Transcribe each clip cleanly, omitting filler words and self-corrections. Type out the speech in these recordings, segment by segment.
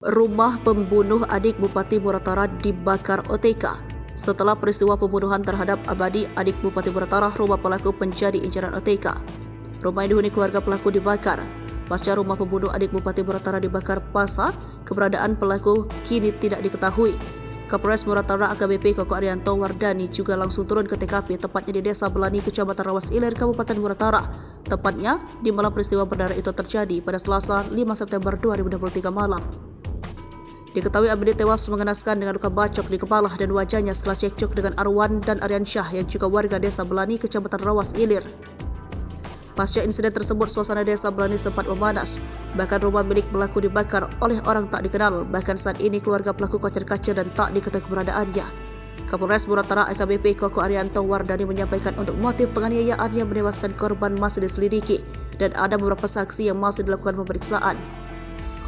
Rumah pembunuh adik Bupati Muratara dibakar OTK. Setelah peristiwa pembunuhan terhadap Abadi, adik Bupati Muratara, rumah pelaku menjadi incaran OTK. Rumah yang dihuni keluarga pelaku dibakar. Pasca rumah pembunuh adik Bupati Muratara dibakar paksa, keberadaan pelaku kini tidak diketahui. Kapolres Muratara AKBP Koko Arianto Wardani juga langsung turun ke TKP, tepatnya di Desa Belani, Kecamatan Rawas Ilir, Kabupaten Muratara. Tepatnya di malam peristiwa berdarah itu terjadi pada Selasa 5 September 2023 malam. Diketahui Abdi tewas mengenaskan dengan luka bacok di kepala dan wajahnya setelah cekcok dengan Arwan dan Aryansyah yang juga warga Desa Belani, Kecamatan Rawas Ilir. Pasca insiden tersebut, suasana Desa Belani sempat memanas. Bahkan rumah milik pelaku dibakar oleh orang tak dikenal. Bahkan saat ini keluarga pelaku kocar-kacir dan tak diketahui keberadaannya. Kapolres Muratara AKBP Koko Arianto Wardani menyampaikan untuk motif penganiayaan yang menewaskan korban masih diselidiki dan ada beberapa saksi yang masih dilakukan pemeriksaan.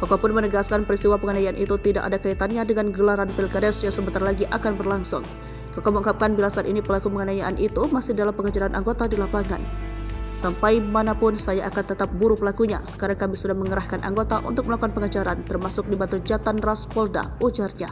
Koko pun menegaskan peristiwa penganiayaan itu tidak ada kaitannya dengan gelaran Pilkades yang sebentar lagi akan berlangsung. Koko mengungkapkan bila saat ini pelaku penganiayaan itu masih dalam pengejaran anggota di lapangan. Sampai manapun saya akan tetap buru pelakunya. Sekarang kami sudah mengerahkan anggota untuk melakukan pengejaran, termasuk dibantu Jatan Ras Polda, ujarnya.